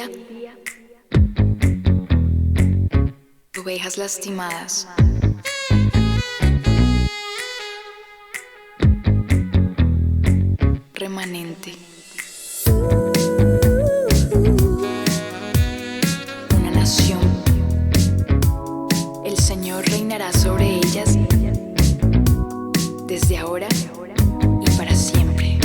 día, ovejas lastimadas. Remanente. Una nación. El Señor reinará sobre ellas desde ahora y para siempre.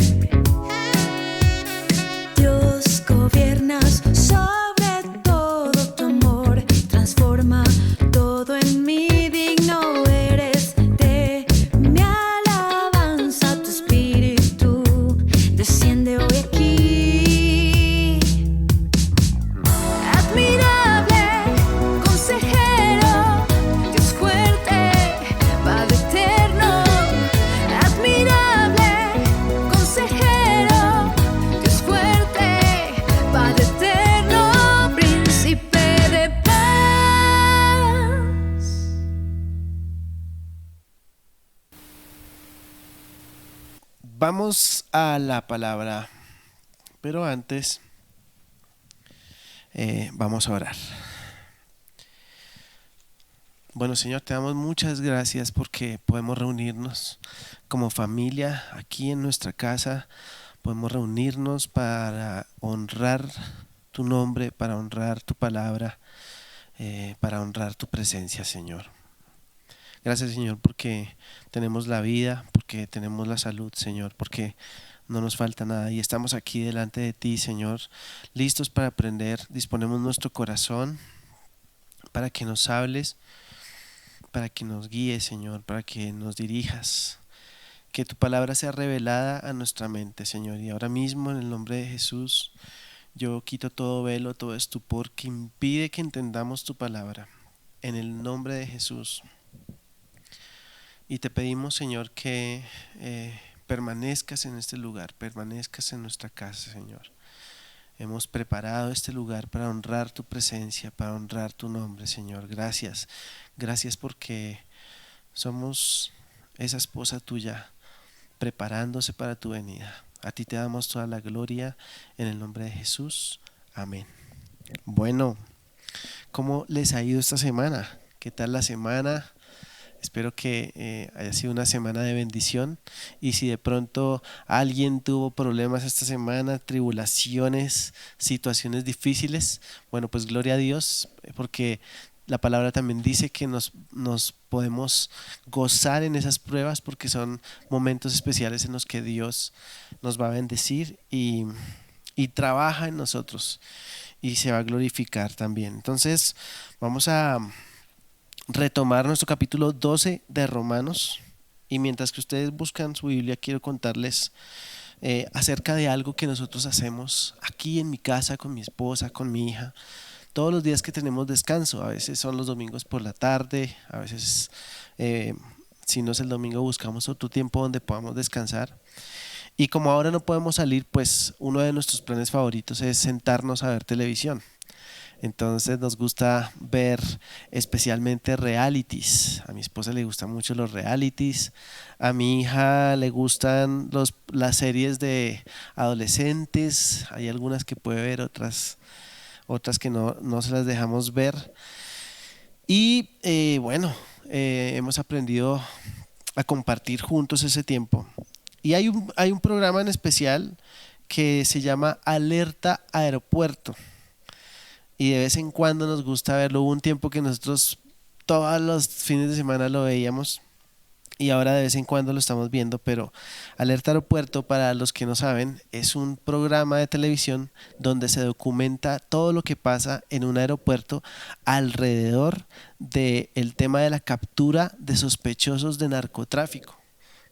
Dios, gobiernas sobre todo, tu amor transforma todo en mí. Digno eres de mi alabanza, tu espíritu desciende hoy aquí. Admirable, consejero, Dios fuerte, Padre eterno. Admirable, consejero, Dios fuerte, Padre eterno, príncipe de paz. Vamos a la palabra, pero antes vamos a orar. Bueno, Señor, te damos muchas gracias porque podemos reunirnos como familia aquí en nuestra casa. Podemos reunirnos para honrar tu nombre, para honrar tu palabra, para honrar tu presencia, Señor. Gracias, Señor, porque tenemos la vida, porque tenemos la salud, Señor, porque no nos falta nada y estamos aquí delante de ti, Señor, listos para aprender. Disponemos nuestro corazón para que nos hables, para que nos guíes, Señor, para que nos dirijas. Que tu palabra sea revelada a nuestra mente, Señor. Y ahora mismo, en el nombre de Jesús, yo quito todo velo, todo estupor que impide que entendamos tu palabra. En el nombre de Jesús. Y te pedimos, Señor, que permanezcas en este lugar, permanezcas en nuestra casa, Señor. Hemos preparado este lugar para honrar tu presencia, para honrar tu nombre, Señor. Gracias. Gracias porque somos esa esposa tuya preparándose para tu venida. A ti te damos toda la gloria en el nombre de Jesús. Amén. Bueno, ¿cómo les ha ido esta semana? ¿Qué tal la semana? Espero que haya sido una semana de bendición y si de pronto alguien tuvo problemas esta semana, tribulaciones, situaciones difíciles, bueno, pues gloria a Dios, porque la palabra también dice que nos podemos gozar en esas pruebas porque son momentos especiales en los que Dios nos va a bendecir y trabaja en nosotros y se va a glorificar también. Entonces vamos a retomar nuestro capítulo 12 de Romanos y mientras que ustedes buscan su Biblia quiero contarles acerca de algo que nosotros hacemos aquí en mi casa con mi esposa, con mi hija todos los días que tenemos descanso. A veces son los domingos por la tarde, a veces si no es el domingo buscamos otro tiempo donde podamos descansar y como ahora no podemos salir, pues uno de nuestros planes favoritos es sentarnos a ver televisión. Entonces nos gusta ver especialmente realities. A mi esposa le gustan mucho los realities. A mi hija le gustan las series de adolescentes. Hay algunas que puede ver, otras que no se las dejamos ver. Y hemos aprendido a compartir juntos ese tiempo. Y hay un programa en especial que se llama Alerta Aeropuerto. Y de vez en cuando nos gusta verlo. Hubo un tiempo que nosotros todos los fines de semana lo veíamos y ahora de vez en cuando lo estamos viendo, pero Alerta Aeropuerto, para los que no saben, es un programa de televisión donde se documenta todo lo que pasa en un aeropuerto alrededor del tema de la captura de sospechosos de narcotráfico.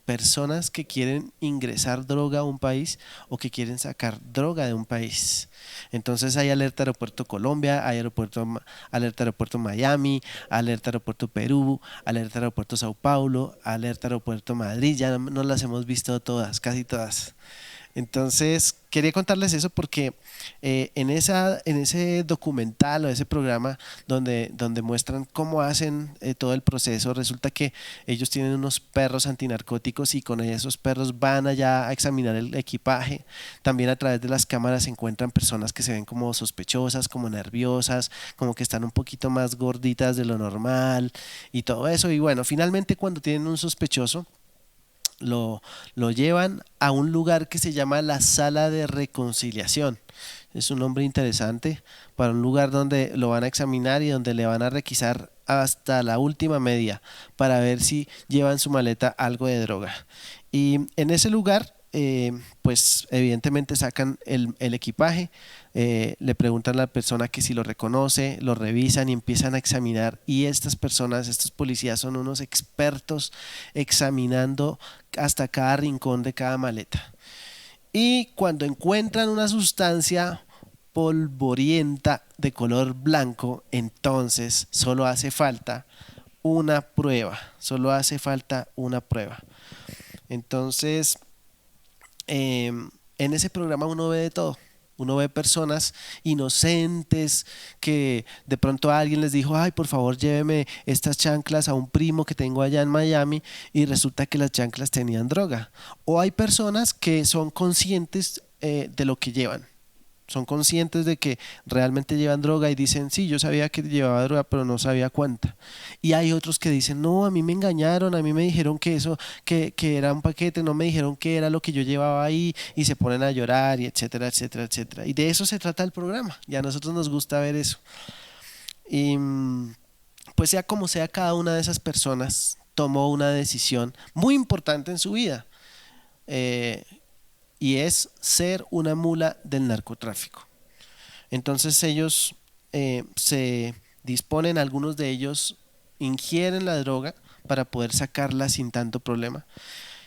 Personas que quieren ingresar droga a un país o que quieren sacar droga de un país. Entonces hay Alerta Aeropuerto Colombia, hay Alerta Aeropuerto Miami, Alerta Aeropuerto Perú, Alerta Aeropuerto Sao Paulo, Alerta Aeropuerto Madrid. Ya no las hemos visto todas, casi todas. Entonces, quería contarles eso porque en ese documental o ese programa donde muestran cómo hacen todo el proceso, resulta que ellos tienen unos perros antinarcóticos y con esos perros van allá a examinar el equipaje. También a través de las cámaras se encuentran personas que se ven como sospechosas, como nerviosas, como que están un poquito más gorditas de lo normal y todo eso. Y bueno, finalmente cuando tienen un sospechoso, lo llevan a un lugar que se llama la sala de reconciliación. Es un nombre interesante para un lugar donde lo van a examinar y donde le van a requisar hasta la última media para ver si lleva en su maleta algo de droga. Y en ese lugar, pues evidentemente sacan el equipaje, le preguntan a la persona que si lo reconoce, lo revisan y empiezan a examinar. Y estas personas, estos policías son unos expertos examinando hasta cada rincón de cada maleta. Y cuando encuentran una sustancia polvorienta de color blanco, entonces solo hace falta una prueba, solo hace falta una prueba. Entonces, en ese programa uno ve de todo. Uno ve personas inocentes que de pronto alguien les dijo, ay, por favor, lléveme estas chanclas a un primo que tengo allá en Miami, y resulta que las chanclas tenían droga. O hay personas que son conscientes de lo que llevan. Son conscientes de que realmente llevan droga y dicen, sí, yo sabía que llevaba droga, pero no sabía cuánta. Y hay otros que dicen, no, a mí me engañaron, a mí me dijeron que eso, que era un paquete, no me dijeron que era lo que yo llevaba ahí, y se ponen a llorar, y etcétera, etcétera, etcétera. Y de eso se trata el programa, y a nosotros nos gusta ver eso. Y pues sea como sea, cada una de esas personas tomó una decisión muy importante en su vida. Y es ser una mula del narcotráfico. Entonces ellos se disponen, algunos de ellos ingieren la droga para poder sacarla sin tanto problema.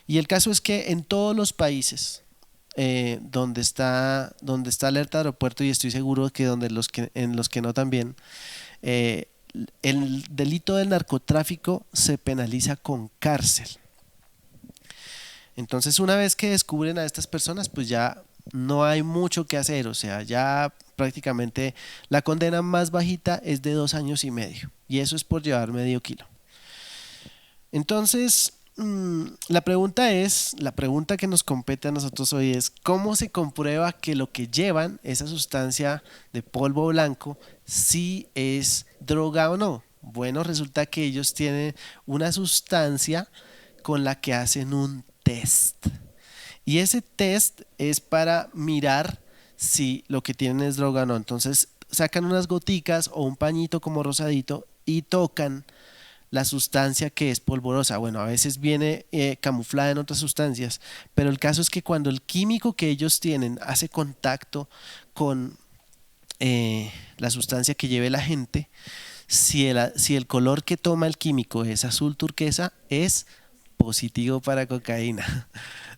Y el caso es que en todos los países donde está alerta aeropuerto, y estoy seguro que en los que no también, el delito del narcotráfico se penaliza con cárcel. Entonces, una vez que descubren a estas personas, pues ya no hay mucho que hacer. O sea, ya prácticamente la condena más bajita es de 2 años y medio, y eso es por llevar medio kilo. Entonces, la pregunta que nos compete a nosotros hoy es: ¿cómo se comprueba que lo que llevan, esa sustancia de polvo blanco, sí es droga o no? Bueno, resulta que ellos tienen una sustancia con la que hacen un test. Y ese test es para mirar si lo que tienen es droga o no. Entonces sacan unas goticas o un pañito como rosadito y tocan la sustancia que es polvorosa. Bueno, a veces viene camuflada en otras sustancias, pero el caso es que cuando el químico que ellos tienen hace contacto con la sustancia que lleve la gente, si el color que toma el químico es azul turquesa, es positivo para cocaína.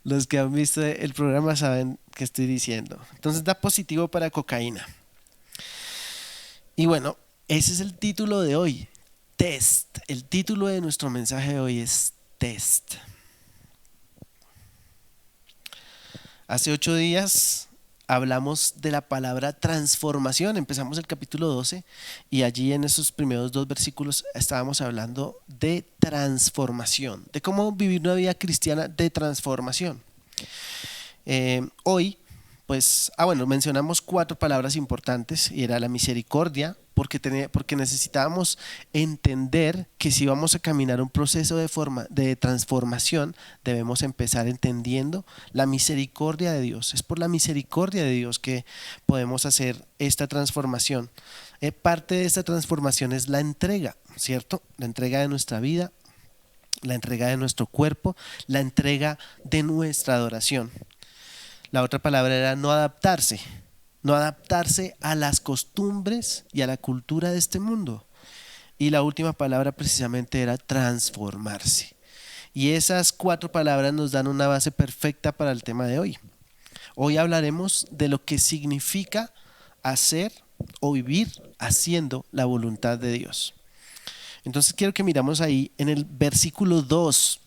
Los que han visto el programa saben qué estoy diciendo. Entonces da positivo para cocaína. Y bueno, ese es el título de hoy, test. El título de nuestro mensaje de hoy es test. Hace 8 días hablamos de la palabra transformación. Empezamos el capítulo 12 y allí en esos primeros 2 versículos estábamos hablando de transformación, de cómo vivir una vida cristiana de transformación. Hoy, pues, mencionamos 4 palabras importantes, y era la misericordia, porque necesitábamos entender que si vamos a caminar un proceso de transformación, debemos empezar entendiendo la misericordia de Dios. Es por la misericordia de Dios que podemos hacer esta transformación. Parte de esta transformación es la entrega, ¿cierto? La entrega de nuestra vida, la entrega de nuestro cuerpo, la entrega de nuestra adoración. La otra palabra era no adaptarse a las costumbres y a la cultura de este mundo. Y la última palabra precisamente era transformarse. Y esas 4 palabras nos dan una base perfecta para el tema de hoy. Hoy hablaremos de lo que significa hacer o vivir haciendo la voluntad de Dios. Entonces quiero que miramos ahí en el versículo 2.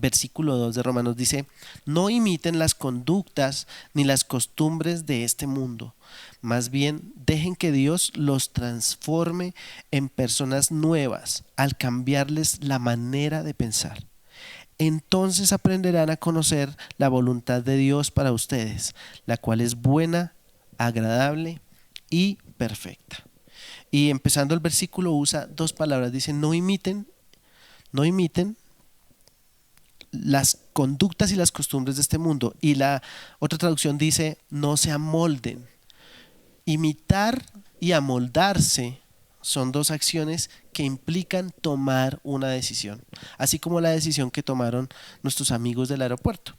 versículo 2 de Romanos dice: no imiten las conductas ni las costumbres de este mundo, más bien dejen que Dios los transforme en personas nuevas al cambiarles la manera de pensar. Entonces aprenderán a conocer la voluntad de Dios para ustedes, la cual es buena, agradable y perfecta. Y empezando el versículo usa dos palabras, dice: no imiten las conductas y las costumbres de este mundo. Y la otra traducción dice: no se amolden. Imitar y amoldarse son dos acciones que implican tomar una decisión, así como la decisión que tomaron nuestros amigos del aeropuerto.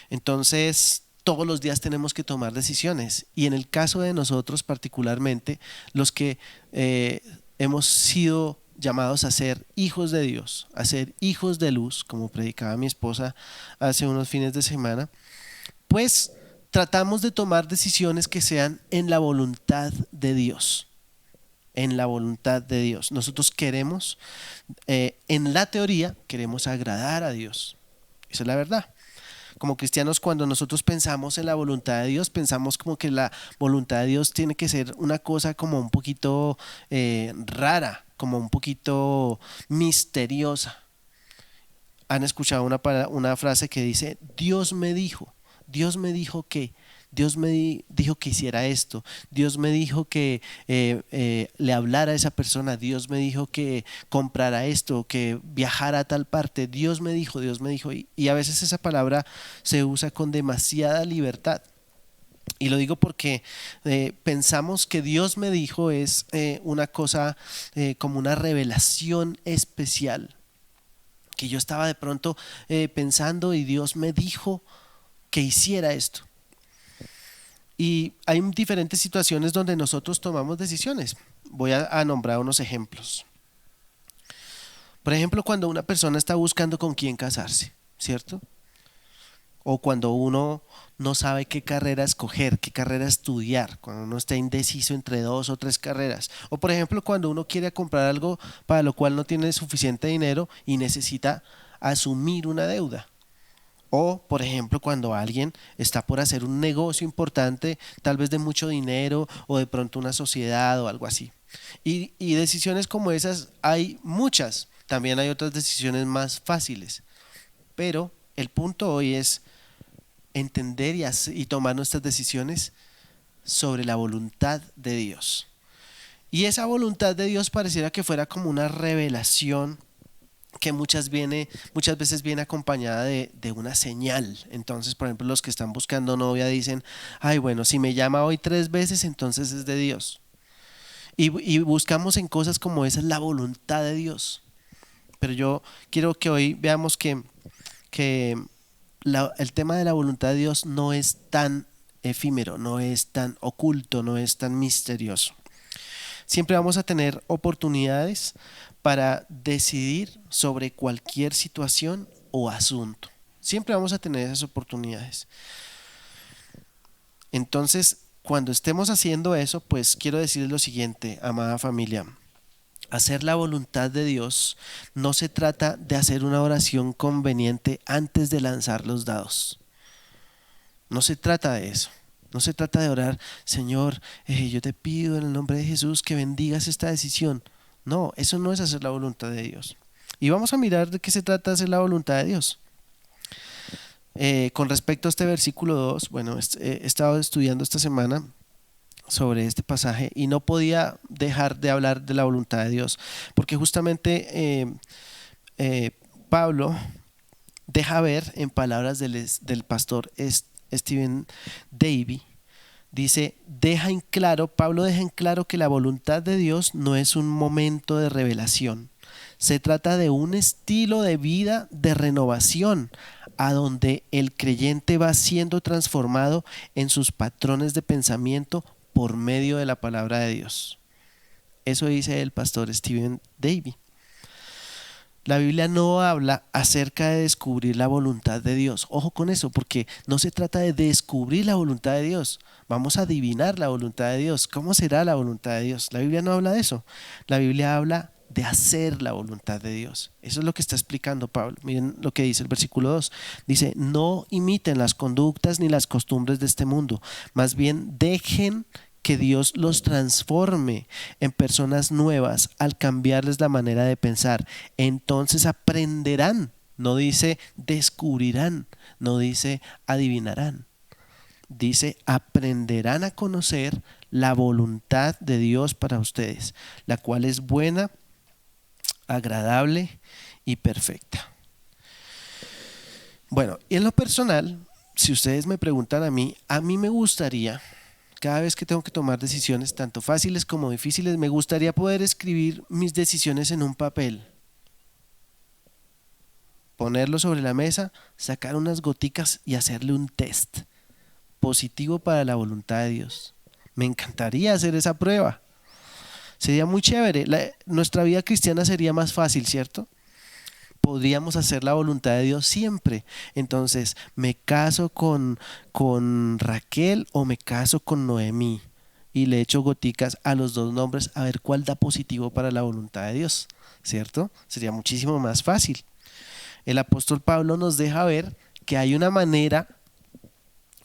Entonces, todos los días tenemos que tomar decisiones, y en el caso de nosotros particularmente, los que hemos sido llamados a ser hijos de Dios, a ser hijos de luz, como predicaba mi esposa hace unos fines de semana, pues tratamos de tomar decisiones que sean en la voluntad de Dios. En la voluntad de Dios. Nosotros queremos, en la teoría, queremos agradar a Dios. Esa es la verdad. Como cristianos, cuando nosotros pensamos en la voluntad de Dios, pensamos como que la voluntad de Dios tiene que ser una cosa como un poquito rara, como un poquito misteriosa. ¿Han escuchado una frase que dice: Dios me dijo que, Dios me dijo que hiciera esto, Dios me dijo que le hablara a esa persona, Dios me dijo que comprara esto, que viajara a tal parte, Dios me dijo, y a veces esa palabra se usa con demasiada libertad. Y lo digo porque pensamos que Dios me dijo es una cosa como una revelación especial, que yo estaba de pronto pensando y Dios me dijo que hiciera esto. Y hay diferentes situaciones donde nosotros tomamos decisiones. Voy a nombrar unos ejemplos. Por ejemplo, cuando una persona está buscando con quién casarse, ¿cierto? O cuando uno no sabe qué carrera escoger, qué carrera estudiar, cuando uno está indeciso entre 2 o 3 carreras. O por ejemplo, cuando uno quiere comprar algo para lo cual no tiene suficiente dinero y necesita asumir una deuda. O, por ejemplo, cuando alguien está por hacer un negocio importante, tal vez de mucho dinero, o de pronto una sociedad o algo así. Y decisiones como esas hay muchas. También hay otras decisiones más fáciles. Pero el punto hoy es entender y tomar nuestras decisiones sobre la voluntad de Dios. Y esa voluntad de Dios pareciera que fuera como una revelación que muchas veces viene acompañada de una señal. Entonces, por ejemplo, los que están buscando novia dicen: ay, bueno, si me llama hoy 3 veces, entonces es de Dios. Y buscamos en cosas como esa es la voluntad de Dios. Pero yo quiero que hoy veamos que el tema de la voluntad de Dios no es tan efímero, no es tan oculto, no es tan misterioso. Siempre vamos a tener oportunidades para decidir sobre cualquier situación o asunto. Siempre vamos a tener esas oportunidades. Entonces, cuando estemos haciendo eso, pues quiero decirles lo siguiente, amada familia. Hacer la voluntad de Dios no se trata de hacer una oración conveniente antes de lanzar los dados. No se trata de eso. No se trata de orar: Señor, yo te pido en el nombre de Jesús que bendigas esta decisión. No, eso no es hacer la voluntad de Dios. Y vamos a mirar de qué se trata hacer la voluntad de Dios. Con respecto a este versículo 2, bueno, he estado estudiando esta semana sobre este pasaje y no podía dejar de hablar de la voluntad de Dios, porque justamente Pablo deja ver en palabras del pastor Stephen Davey, dice, Pablo deja en claro que la voluntad de Dios no es un momento de revelación, se trata de un estilo de vida de renovación, a donde el creyente va siendo transformado en sus patrones de pensamiento por medio de la palabra de Dios. Eso dice el pastor Stephen Davey. La Biblia no habla acerca de descubrir la voluntad de Dios. Ojo con eso, porque no se trata de descubrir la voluntad de Dios. Vamos a adivinar la voluntad de Dios. ¿Cómo será la voluntad de Dios? La Biblia no habla de eso. La Biblia habla de de hacer la voluntad de Dios. Eso es lo que está explicando Pablo. Miren lo que dice el versículo 2. Dice, no imiten las conductas ni las costumbres de este mundo, más bien dejen que Dios los transforme en personas nuevas al cambiarles la manera de pensar. Entonces aprenderán, no dice descubrirán, no dice adivinarán. Dice, aprenderán a conocer la voluntad de Dios para ustedes, la cual es buena, agradable y perfecta. Bueno, y en lo personal, si ustedes me preguntan a mí me gustaría, cada vez que tengo que tomar decisiones, tanto fáciles como difíciles, me gustaría poder escribir mis decisiones en un papel, ponerlo sobre la mesa, sacar unas goticas y hacerle un test positivo para la voluntad de Dios. Me encantaría hacer esa prueba. Sería muy chévere. Nuestra vida cristiana sería más fácil, ¿cierto? Podríamos hacer la voluntad de Dios siempre. Entonces, ¿me caso con Raquel o me caso con Noemí? Y le echo goticas a los dos nombres a ver cuál da positivo para la voluntad de Dios, ¿cierto? Sería muchísimo más fácil. El apóstol Pablo nos deja ver que hay una manera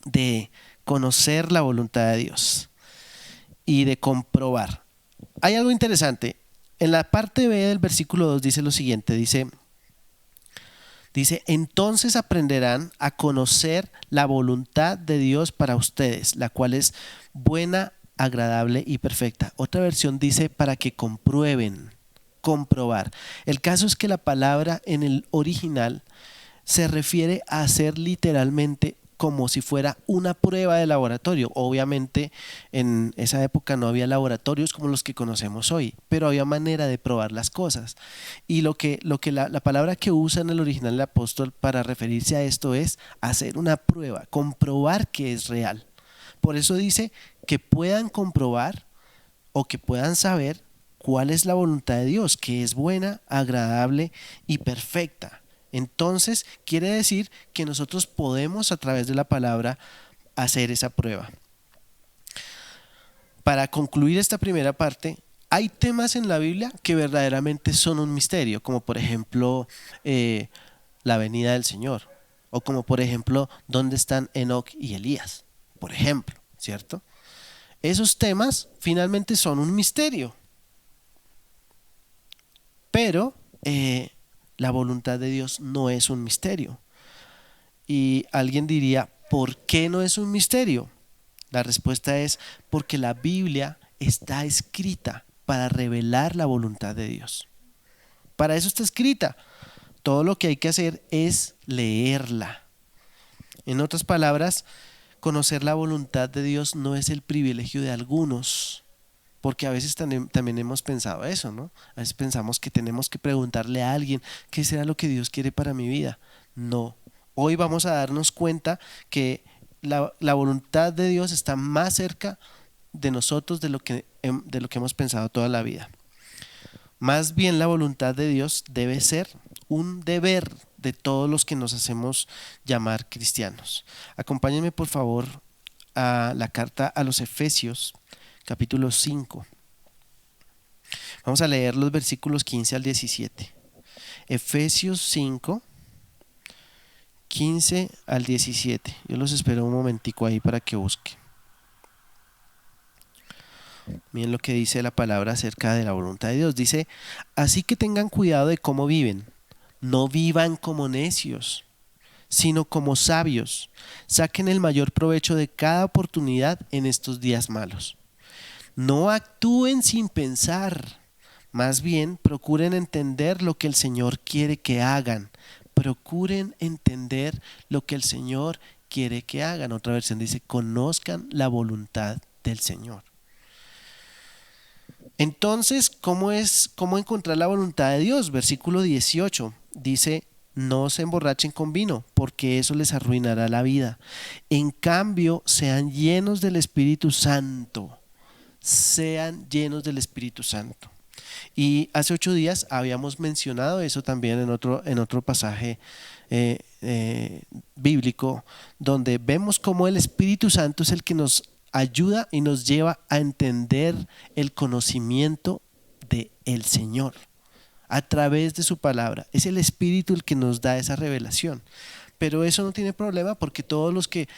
de conocer la voluntad de Dios y de comprobar. Hay algo interesante. En la parte B del versículo 2 dice lo siguiente, dice, entonces aprenderán a conocer la voluntad de Dios para ustedes, la cual es buena, agradable y perfecta. Otra versión dice para que comprueben, comprobar. El caso es que la palabra en el original se refiere a hacer literalmente como si fuera una prueba de laboratorio. Obviamente en esa época no había laboratorios como los que conocemos hoy, pero había manera de probar las cosas. Y la palabra que usa en el original el apóstol para referirse a esto es hacer una prueba, comprobar que es real. Por eso dice que puedan comprobar o que puedan saber cuál es la voluntad de Dios, que es buena, agradable y perfecta. Entonces quiere decir que nosotros podemos a través de la palabra hacer esa prueba. Para concluir esta primera parte, hay temas en la Biblia que verdaderamente son un misterio, como por ejemplo la venida del Señor, o como por ejemplo dónde están Enoc y Elías, por ejemplo, ¿cierto? Esos temas finalmente son un misterio, pero la voluntad de Dios no es un misterio. Y alguien diría, ¿por qué no es un misterio? La respuesta es porque la Biblia está escrita para revelar la voluntad de Dios. Para eso está escrita. Todo lo que hay que hacer es leerla. En otras palabras, conocer la voluntad de Dios no es el privilegio de algunos. Porque a veces también hemos pensado eso, ¿no? A veces pensamos que tenemos que preguntarle a alguien qué será lo que Dios quiere para mi vida. No. Hoy vamos a darnos cuenta que la voluntad de Dios está más cerca de nosotros de lo que hemos pensado toda la vida. Más bien la voluntad de Dios debe ser un deber de todos los que nos hacemos llamar cristianos. Acompáñenme por favor a la carta a los Efesios, capítulo 5. Vamos a leer los versículos 15 al 17. Efesios 5, 15 al 17. Yo los espero un momentico ahí para que busque. Miren lo que dice la palabra acerca de la voluntad de Dios. Dice, así que tengan cuidado de cómo viven. No vivan como necios, sino como sabios. Saquen el mayor provecho de cada oportunidad en estos días malos. No actúen sin pensar, más bien procuren entender lo que el Señor quiere que hagan. Procuren entender lo que el Señor quiere que hagan. Otra versión dice, conozcan la voluntad del Señor. Entonces, ¿cómo encontrar la voluntad de Dios? Versículo 18 dice, no se emborrachen con vino, porque eso les arruinará la vida. En cambio, sean llenos del Espíritu Santo. Sean llenos del Espíritu Santo. Y hace 8 días habíamos mencionado eso también en otro pasaje bíblico, donde vemos cómo el Espíritu Santo es el que nos ayuda y nos lleva a entender el conocimiento del Señor. a través de su palabra. Es el Espíritu el que nos da esa revelación. Pero eso no tiene problema porque todos los que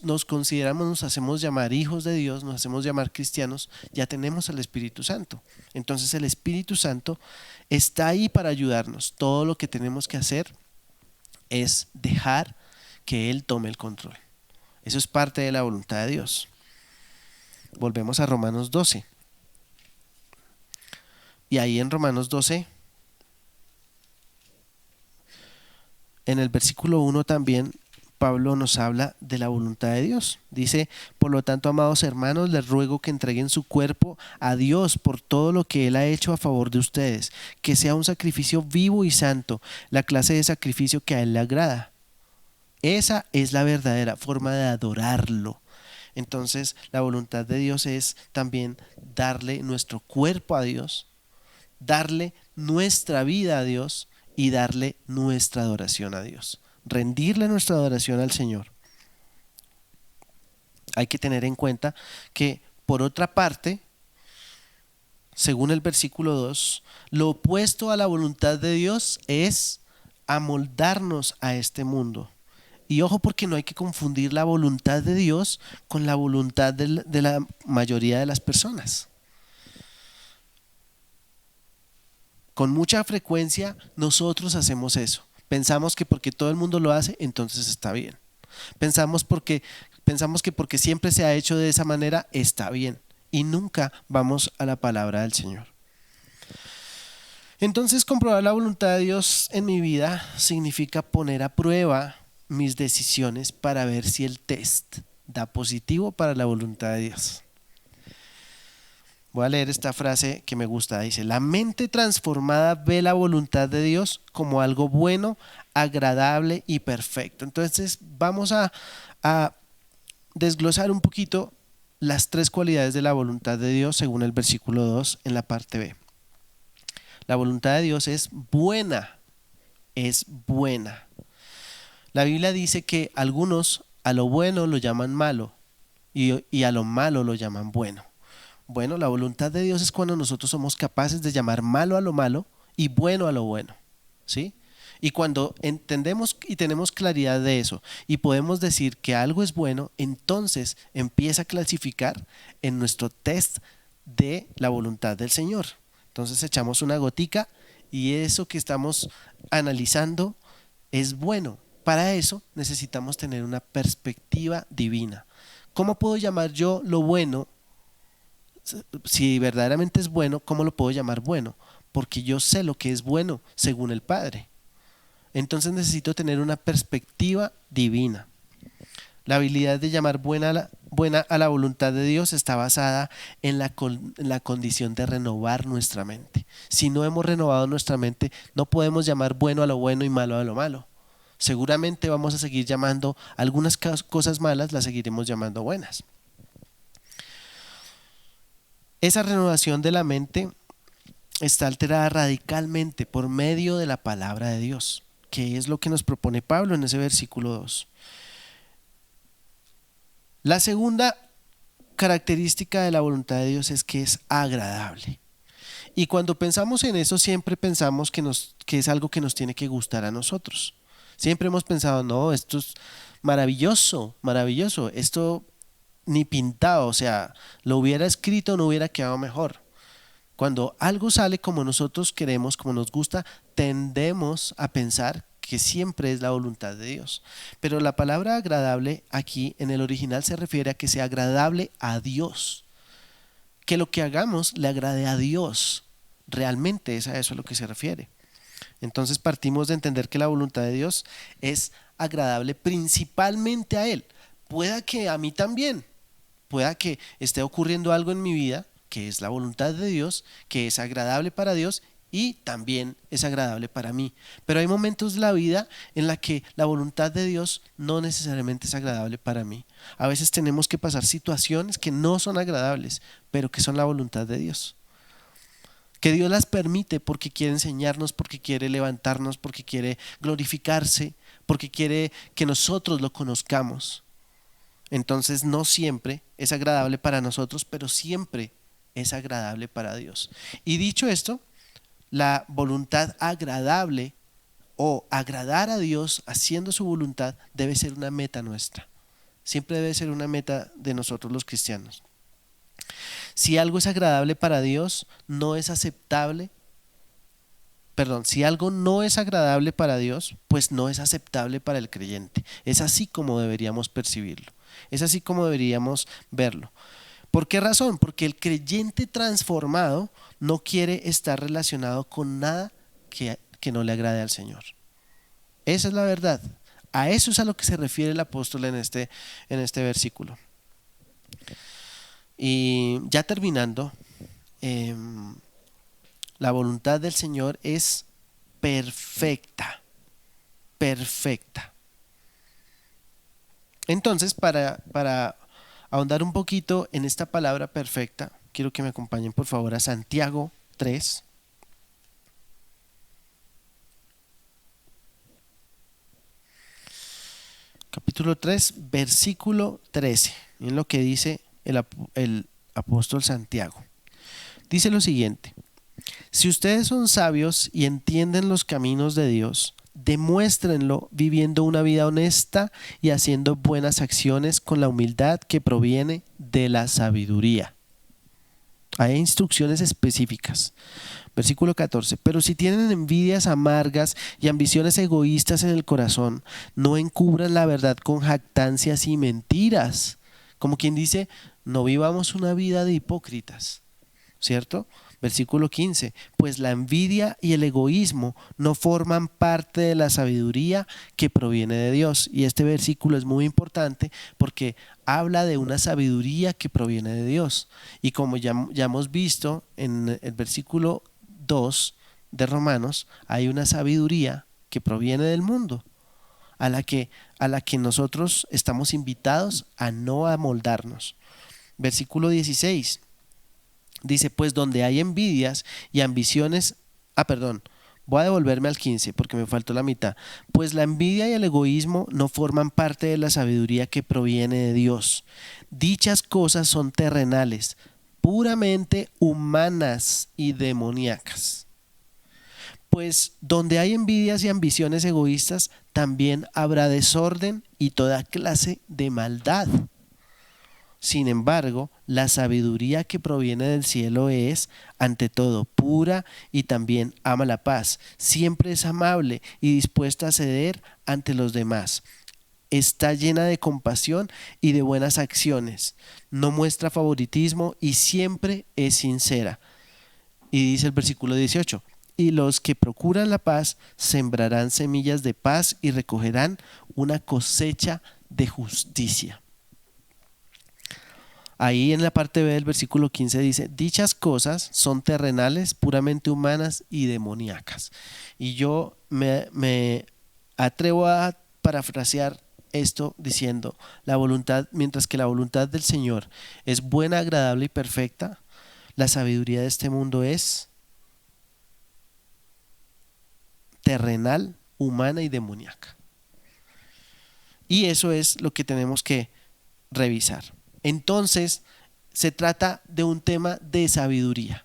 nos consideramos, nos hacemos llamar hijos de Dios, nos hacemos llamar cristianos, ya tenemos al Espíritu Santo. Entonces el Espíritu Santo está ahí para ayudarnos. Todo lo que tenemos que hacer es dejar que Él tome el control. Eso es parte de la voluntad de Dios. Volvemos a Romanos 12. Y ahí en Romanos 12, en el versículo 1 también, Pablo nos habla de la voluntad de Dios. Dice: por lo tanto, amados hermanos, les ruego que entreguen su cuerpo a Dios por todo lo que Él ha hecho a favor de ustedes, que sea un sacrificio vivo y santo, la clase de sacrificio que a Él le agrada. Esa es la verdadera forma de adorarlo. Entonces, la voluntad de Dios es también darle nuestro cuerpo a Dios, darle nuestra vida a Dios y darle nuestra adoración a Dios. Rendirle nuestra adoración al Señor. Hay que tener en cuenta que, por otra parte, según el versículo 2, lo opuesto a la voluntad de Dios es amoldarnos a este mundo. Y ojo, porque no hay que confundir la voluntad de Dios con la voluntad de la mayoría de las personas. Con mucha frecuencia nosotros hacemos eso. Pensamos que porque todo el mundo lo hace, entonces está bien. Pensamos que porque siempre se ha hecho de esa manera, está bien. Y nunca vamos a la palabra del Señor. Entonces, comprobar la voluntad de Dios en mi vida significa poner a prueba mis decisiones para ver si el test da positivo para la voluntad de Dios. Voy a leer esta frase que me gusta. Dice: la mente transformada ve la voluntad de Dios como algo bueno, agradable y perfecto. Entonces vamos a desglosar un poquito las tres cualidades de la voluntad de Dios según el versículo 2 en la parte B. La voluntad de Dios es buena, es buena. La Biblia dice que algunos a lo bueno lo llaman malo y a lo malo lo llaman bueno. Bueno, la voluntad de Dios es cuando nosotros somos capaces de llamar malo a lo malo y bueno a lo bueno, ¿sí? Y cuando entendemos y tenemos claridad de eso y podemos decir que algo es bueno, entonces empieza a clasificar en nuestro test de la voluntad del Señor. Entonces echamos una gotica y eso que estamos analizando es bueno. Para eso necesitamos tener una perspectiva divina. ¿Cómo puedo llamar yo lo bueno? Si verdaderamente es bueno, ¿cómo lo puedo llamar bueno? Porque yo sé lo que es bueno según el Padre. Entonces necesito tener una perspectiva divina. La habilidad de llamar buena a la voluntad de Dios está basada en la condición de renovar nuestra mente. Si no hemos renovado nuestra mente, no podemos llamar bueno a lo bueno y malo a lo malo. Seguramente vamos a seguir llamando algunas cosas malas, las seguiremos llamando buenas. Esa renovación de la mente está alterada radicalmente por medio de la palabra de Dios, que es lo que nos propone Pablo en ese versículo 2. La segunda característica de la voluntad de Dios es que es agradable. Y cuando pensamos en eso, siempre pensamos que es algo que nos tiene que gustar a nosotros. Siempre hemos pensado: no, esto es maravilloso, maravilloso, esto ni pintado, o sea, lo hubiera escrito, no hubiera quedado mejor. Cuando algo sale como nosotros queremos, como nos gusta, tendemos a pensar que siempre es la voluntad de Dios. Pero la palabra agradable aquí en el original se refiere a que sea agradable a Dios, que lo que hagamos le agrade a Dios. Realmente es a eso a lo que se refiere. Entonces partimos de entender que la voluntad de Dios es agradable principalmente a Él. Pueda que a mí también, pueda que esté ocurriendo algo en mi vida que es la voluntad de Dios, que es agradable para Dios y también es agradable para mí. Pero hay momentos de la vida en la que la voluntad de Dios no necesariamente es agradable para mí. A veces tenemos que pasar situaciones que no son agradables, pero que son la voluntad de Dios. Que Dios las permite porque quiere enseñarnos, porque quiere levantarnos, porque quiere glorificarse, porque quiere que nosotros lo conozcamos. Entonces no siempre es agradable para nosotros, pero siempre es agradable para Dios. Y dicho esto, la voluntad agradable o agradar a Dios haciendo su voluntad debe ser una meta nuestra. Siempre debe ser una meta de nosotros los cristianos. Si algo es agradable para Dios, no es aceptable. Si algo no es agradable para Dios, pues no es aceptable para el creyente. Es así como deberíamos percibirlo. Es así como deberíamos verlo. ¿Por qué razón? Porque el creyente transformado no quiere estar relacionado con nada que no le agrade al Señor. Esa es la verdad. A eso es a lo que se refiere el apóstol en este versículo. Y ya terminando, la voluntad del Señor es perfecta, perfecta. Entonces, para ahondar un poquito en esta palabra perfecta, quiero que me acompañen por favor a Santiago 3. Capítulo 3, versículo 13. Miren lo que dice el apóstol Santiago. Dice lo siguiente: si ustedes son sabios y entienden los caminos de Dios, demuéstrenlo viviendo una vida honesta y haciendo buenas acciones con la humildad que proviene de la sabiduría. Hay instrucciones específicas. Versículo 14. Pero si tienen envidias amargas y ambiciones egoístas en el corazón, no encubran la verdad con jactancias y mentiras. Como quien dice, no vivamos una vida de hipócritas, ¿cierto? Versículo 15. Pues la envidia y el egoísmo no forman parte de la sabiduría que proviene de Dios. Y este versículo es muy importante porque habla de una sabiduría que proviene de Dios. Y como ya hemos visto en el versículo 2 de Romanos, hay una sabiduría que proviene del mundo, a la que nosotros estamos invitados a no amoldarnos. Versículo 16 dice: pues donde hay envidias y ambiciones, voy a devolverme al 15 porque me faltó la mitad. Pues la envidia y el egoísmo no forman parte de la sabiduría que proviene de Dios. Dichas cosas son terrenales, puramente humanas y demoníacas. Pues donde hay envidias y ambiciones egoístas, también habrá desorden y toda clase de maldad. Sin embargo, la sabiduría que proviene del cielo es, ante todo, pura y también ama la paz. Siempre es amable y dispuesta a ceder ante los demás. Está llena de compasión y de buenas acciones. No muestra favoritismo y siempre es sincera. Y dice el versículo 18: y los que procuran la paz sembrarán semillas de paz y recogerán una cosecha de justicia. Ahí en la parte B del versículo 15 dice: dichas cosas son terrenales, puramente humanas y demoníacas. Y yo me atrevo a parafrasear esto diciendo: mientras que la voluntad del Señor es buena, agradable y perfecta, la sabiduría de este mundo es terrenal, humana y demoníaca. Y eso es lo que tenemos que revisar. Entonces, se trata de un tema de sabiduría.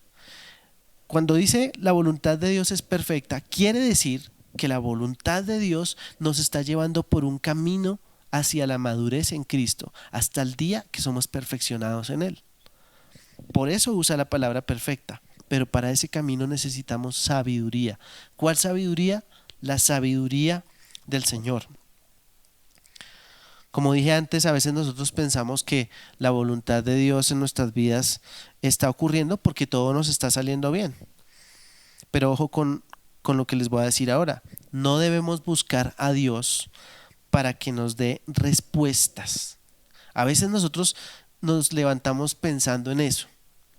Cuando dice la voluntad de Dios es perfecta, quiere decir que la voluntad de Dios nos está llevando por un camino hacia la madurez en Cristo, hasta el día que somos perfeccionados en Él. Por eso usa la palabra perfecta, pero para ese camino necesitamos sabiduría. ¿Cuál sabiduría? La sabiduría del Señor. Como dije antes, a veces nosotros pensamos que la voluntad de Dios en nuestras vidas está ocurriendo porque todo nos está saliendo bien. Pero ojo con lo que les voy a decir ahora. No debemos buscar a Dios para que nos dé respuestas. A veces nosotros nos levantamos pensando en eso.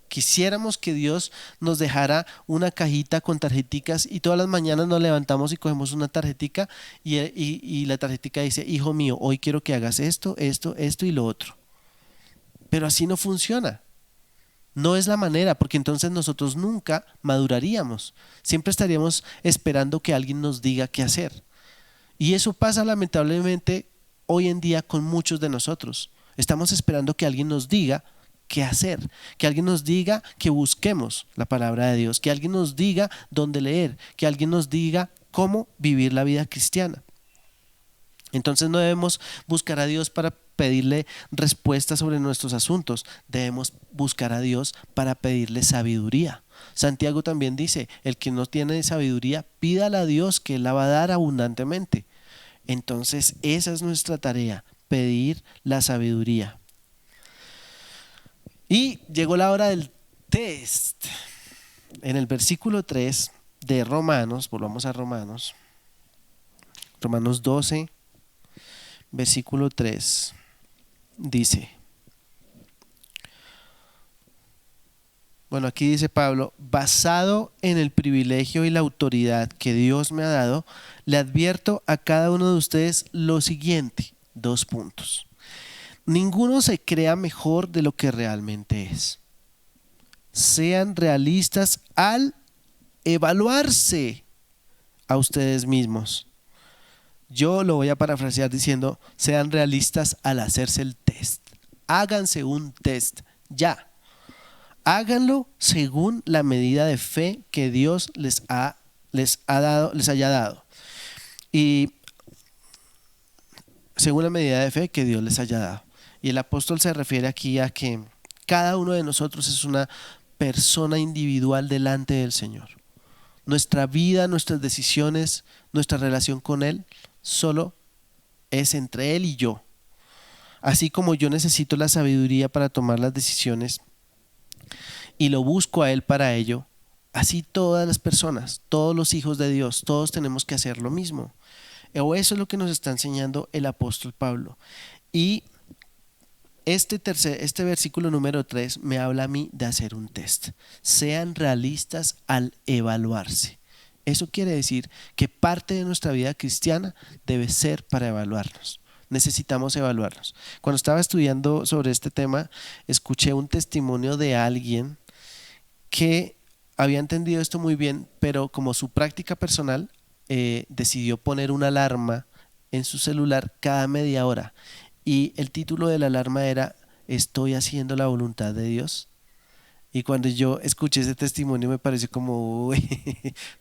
Quisiéramos que Dios nos dejara una cajita con tarjeticas y todas las mañanas nos levantamos y cogemos una tarjetica y la tarjetica dice: hijo mío, hoy quiero que hagas esto, esto, esto y lo otro. Pero así no funciona. No es la manera, porque entonces nosotros nunca maduraríamos. Siempre estaríamos esperando que alguien nos diga qué hacer. Y eso pasa lamentablemente hoy en día con muchos de nosotros. Estamos esperando que alguien nos diga qué hacer, que alguien nos diga que busquemos la palabra de Dios, que alguien nos diga dónde leer, que alguien nos diga cómo vivir la vida cristiana. Entonces no debemos buscar a Dios para pedirle respuestas sobre nuestros asuntos, debemos buscar a Dios para pedirle sabiduría. Santiago también dice, el que no tiene sabiduría, pídala a Dios que Él la va a dar abundantemente. Entonces esa es nuestra tarea, pedir la sabiduría. Y llegó la hora del test. En el versículo 3 de Romanos, volvamos a Romanos 12, versículo 3, dice, bueno, aquí dice Pablo, basado en el privilegio y la autoridad que Dios me ha dado, le advierto a cada uno de ustedes lo siguiente, 2 puntos. Ninguno se crea mejor de lo que realmente es. Sean realistas al evaluarse a ustedes mismos. Yo lo voy a parafrasear diciendo, sean realistas al hacerse el test. Háganse un test ya. Háganlo según la medida de fe que Dios les haya dado. Y según la medida de fe que Dios les haya dado. Y el apóstol se refiere aquí a que cada uno de nosotros es una persona individual delante del Señor. Nuestra vida, nuestras decisiones, nuestra relación con Él solo es entre Él y yo. Así como yo necesito la sabiduría para tomar las decisiones y lo busco a Él para ello, así todas las personas, todos los hijos de Dios, todos tenemos que hacer lo mismo. O eso es lo que nos está enseñando el apóstol Pablo. Y este versículo número 3 me habla a mí de hacer un test. Sean realistas al evaluarse. Eso quiere decir que parte de nuestra vida cristiana debe ser para evaluarnos. Necesitamos evaluarnos. Cuando estaba estudiando sobre este tema, escuché un testimonio de alguien que había entendido esto muy bien, pero como su práctica personal, decidió poner una alarma en su celular cada media hora. Y el título de la alarma era ¿Estoy haciendo la voluntad de Dios? Y cuando yo escuché ese testimonio me pareció como, uy,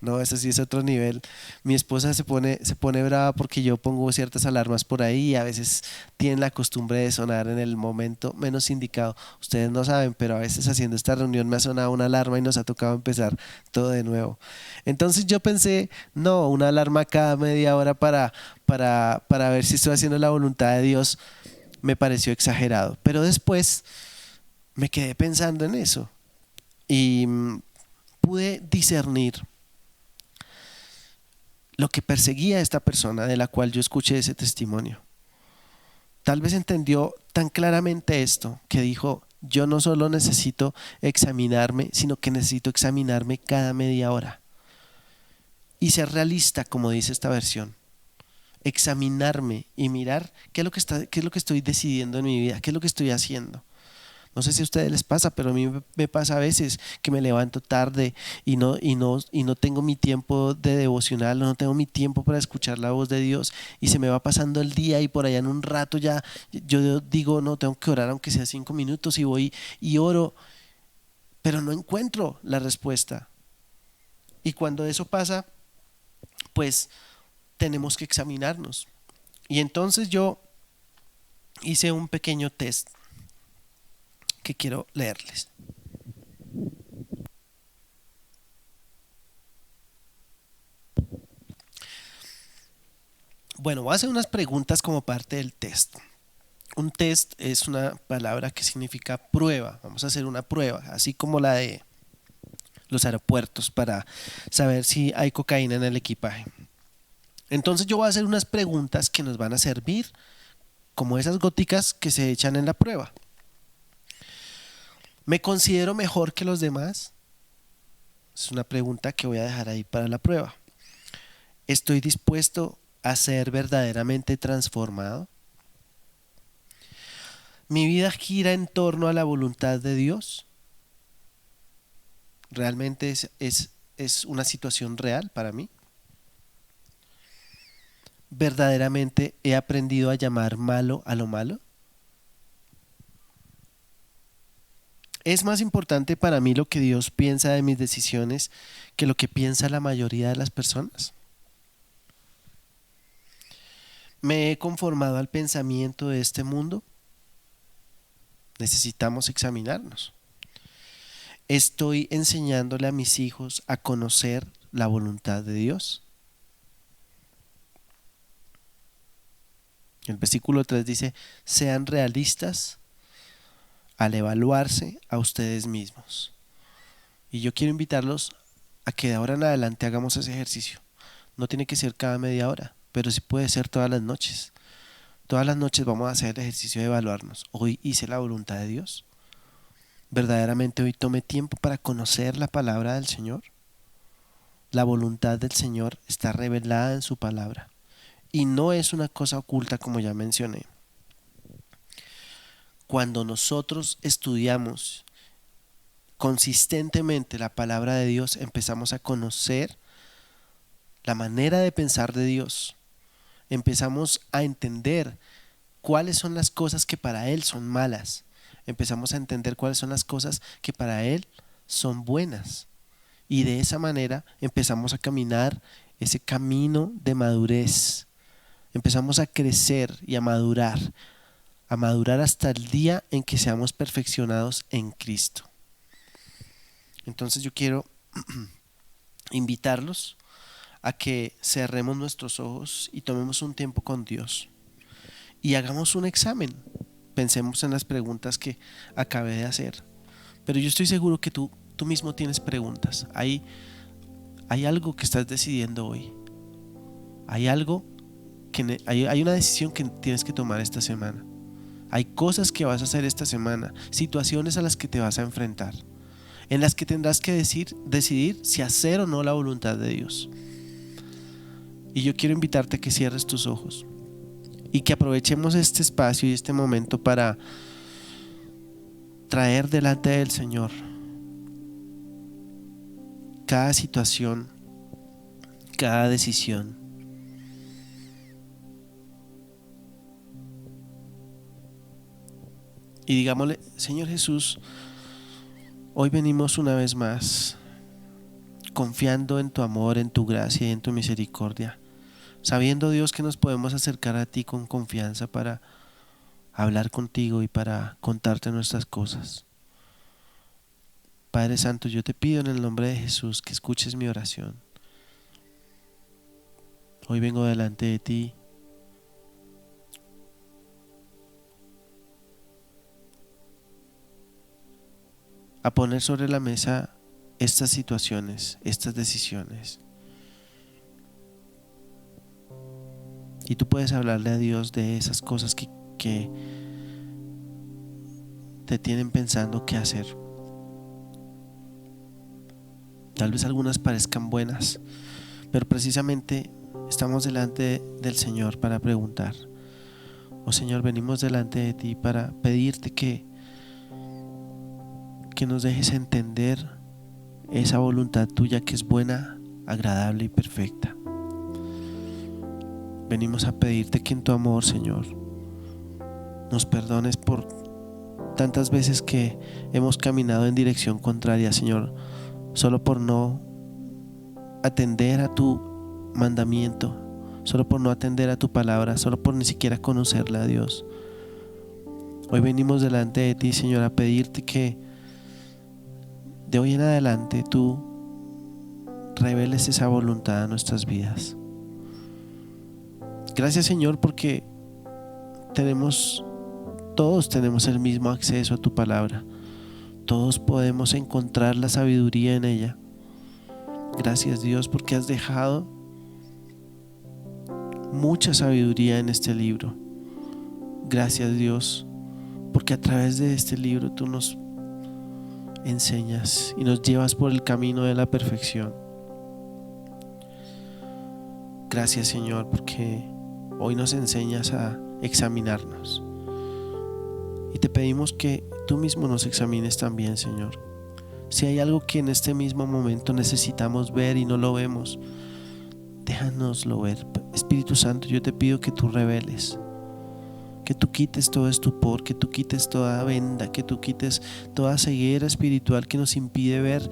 no, eso sí es otro nivel. Mi esposa se pone brava porque yo pongo ciertas alarmas por ahí y a veces tienen la costumbre de sonar en el momento menos indicado. Ustedes no saben, pero a veces haciendo esta reunión me ha sonado una alarma y nos ha tocado empezar todo de nuevo. Entonces yo pensé, no, una alarma cada media hora para ver si estoy haciendo la voluntad de Dios me pareció exagerado. Pero después me quedé pensando en eso. Y pude discernir lo que perseguía a esta persona de la cual yo escuché ese testimonio. Tal vez entendió tan claramente esto que dijo, yo no solo necesito examinarme, sino que necesito examinarme cada media hora. Y ser realista, como dice esta versión. Examinarme y mirar qué es lo que estoy decidiendo en mi vida, qué es lo que estoy haciendo. No sé si a ustedes les pasa, pero a mí me pasa a veces que me levanto tarde y no tengo mi tiempo de devocional, no tengo mi tiempo para escuchar la voz de Dios y se me va pasando el día y por allá en un rato ya yo digo, no, tengo que orar aunque sea 5 minutos y voy y oro, pero no encuentro la respuesta. Y cuando eso pasa, pues tenemos que examinarnos. Y entonces yo hice un pequeño test que quiero leerles. Bueno, voy a hacer unas preguntas como parte del test. Un test es una palabra que significa prueba. Vamos a hacer una prueba, así como la de los aeropuertos para saber si hay cocaína en el equipaje. Entonces yo voy a hacer unas preguntas que nos van a servir como esas góticas que se echan en la prueba. ¿Me considero mejor que los demás? Es una pregunta que voy a dejar ahí para la prueba. ¿Estoy dispuesto a ser verdaderamente transformado? ¿Mi vida gira en torno a la voluntad de Dios? ¿Realmente es una situación real para mí? ¿Verdaderamente he aprendido a llamar malo a lo malo? ¿Es más importante para mí lo que Dios piensa de mis decisiones que lo que piensa la mayoría de las personas? ¿Me he conformado al pensamiento de este mundo? Necesitamos examinarnos. ¿Estoy enseñándole a mis hijos a conocer la voluntad de Dios? El versículo 3 dice: sean realistas al evaluarse a ustedes mismos. Y yo quiero invitarlos a que de ahora en adelante hagamos ese ejercicio. No tiene que ser cada media hora, pero sí puede ser todas las noches. Todas las noches vamos a hacer el ejercicio de evaluarnos. Hoy hice la voluntad de Dios. ¿Verdaderamente hoy tomé tiempo para conocer la palabra del Señor? La voluntad del Señor está revelada en su palabra y no es una cosa oculta, como ya mencioné. Cuando nosotros estudiamos consistentemente la palabra de Dios, empezamos a conocer la manera de pensar de Dios. Empezamos a entender cuáles son las cosas que para Él son malas. Empezamos a entender cuáles son las cosas que para Él son buenas. Y de esa manera empezamos a caminar ese camino de madurez. Empezamos a crecer y a madurar hasta el día en que seamos perfeccionados en Cristo. Entonces yo quiero invitarlos a que cerremos nuestros ojos y tomemos un tiempo con Dios y hagamos un examen. Pensemos en las preguntas que acabé de hacer, pero yo estoy seguro que tú mismo tienes preguntas. Hay algo que estás decidiendo hoy. Hay una decisión que tienes que tomar esta semana. Hay cosas que vas a hacer esta semana, situaciones a las que te vas a enfrentar, en las que tendrás que decidir si hacer o no la voluntad de Dios. Y yo quiero invitarte a que cierres tus ojos y que aprovechemos este espacio y este momento para traer delante del Señor cada situación, cada decisión. Y digámosle: Señor Jesús, hoy venimos una vez más confiando en tu amor, en tu gracia y en tu misericordia, sabiendo, Dios, que nos podemos acercar a ti con confianza para hablar contigo y para contarte nuestras cosas. Padre Santo, yo te pido en el nombre de Jesús que escuches mi oración. Hoy vengo delante de ti a poner sobre la mesa estas situaciones, estas decisiones. Y tú puedes hablarle a Dios de esas cosas que te tienen pensando qué hacer. Tal vez algunas parezcan buenas, pero precisamente estamos delante del Señor para preguntar. Oh Señor, venimos delante de ti para pedirte que nos dejes entender esa voluntad tuya que es buena, agradable y perfecta. Venimos a pedirte que en tu amor, Señor, nos perdones por tantas veces que hemos caminado en dirección contraria, Señor, solo por no atender a tu mandamiento, solo por no atender a tu palabra, solo por ni siquiera conocerla, Dios. Hoy venimos delante de ti, Señor, a pedirte que de hoy en adelante tú reveles esa voluntad a nuestras vidas. Gracias, Señor, porque todos tenemos el mismo acceso a tu palabra. Todos podemos encontrar la sabiduría en ella. Gracias, Dios, porque has dejado mucha sabiduría en este libro. Gracias, Dios, porque a través de este libro tú nos enseñas y nos llevas por el camino de la perfección. Gracias, Señor, porque hoy nos enseñas a examinarnos y te pedimos que tú mismo nos examines también, Señor. Si hay algo que en este mismo momento necesitamos ver y no lo vemos, déjanoslo ver. Espíritu Santo, yo te pido que tú reveles Que tú quites todo estupor, que tú quites toda venda, que tú quites toda ceguera espiritual que nos impide ver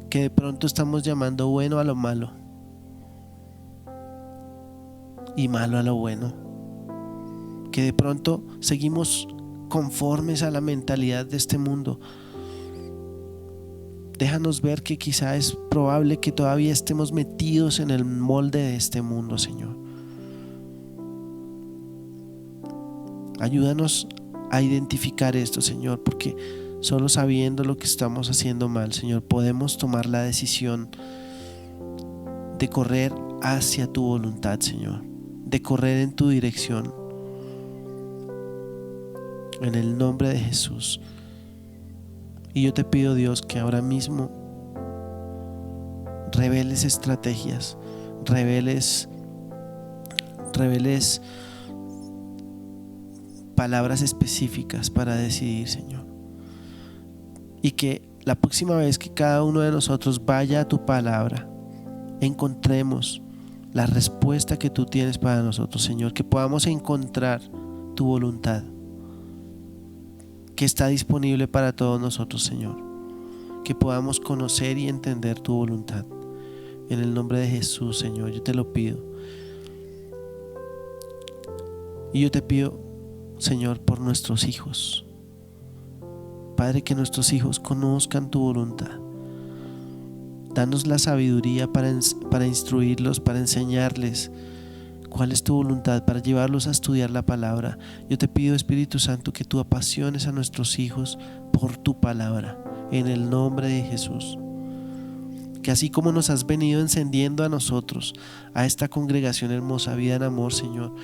que de pronto estamos llamando bueno a lo malo y malo a lo bueno. Que de pronto seguimos conformes a la mentalidad de este mundo. Déjanos ver que quizá es probable que todavía estemos metidos en el molde de este mundo, Señor. Ayúdanos a identificar esto, Señor, porque solo sabiendo lo que estamos haciendo mal, Señor, podemos tomar la decisión de correr hacia tu voluntad, Señor, de correr en tu dirección. En el nombre de Jesús. Y yo te pido, Dios, que ahora mismo reveles estrategias, reveles palabras específicas para decidir, Señor. Y que la próxima vez que cada uno de nosotros vaya a tu palabra, encontremos la respuesta que tú tienes para nosotros, Señor. Que podamos encontrar tu voluntad, que está disponible para todos nosotros, Señor. Que podamos conocer y entender tu voluntad. En el nombre de Jesús, Señor, yo te lo pido. Y yo te pido, Señor, por nuestros hijos. Padre, que nuestros hijos conozcan tu voluntad. Danos la sabiduría para instruirlos, para enseñarles cuál es tu voluntad, para llevarlos a estudiar la palabra. Yo te pido, Espíritu Santo, que tú apasiones a nuestros hijos por tu palabra, en el nombre de Jesús. Que así como nos has venido encendiendo a nosotros, a esta congregación hermosa, Vida en Amor, Señor,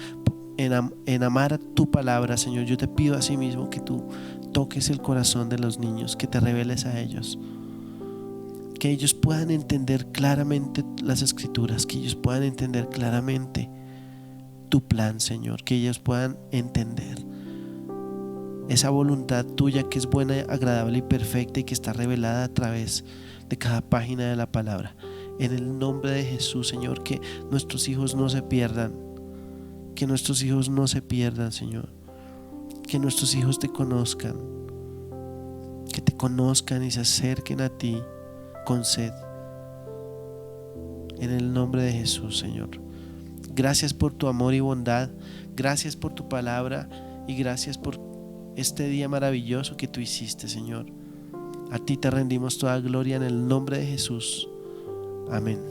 en amar tu palabra, Señor, yo te pido a sí mismo que tú toques el corazón de los niños, que te reveles a ellos, que ellos puedan entender claramente las escrituras, que ellos puedan entender claramente tu plan, Señor, que ellos puedan entender esa voluntad tuya que es buena, agradable y perfecta, y que está revelada a través de cada página de la palabra. En el nombre de Jesús, Señor, que nuestros hijos no se pierdan, que nuestros hijos no se pierdan, Señor, que nuestros hijos te conozcan, que te conozcan y se acerquen a ti con sed. En el nombre de Jesús, Señor. Gracias por tu amor y bondad, gracias por tu palabra y gracias por este día maravilloso que tú hiciste, Señor. A ti te rendimos toda gloria en el nombre de Jesús. Amén.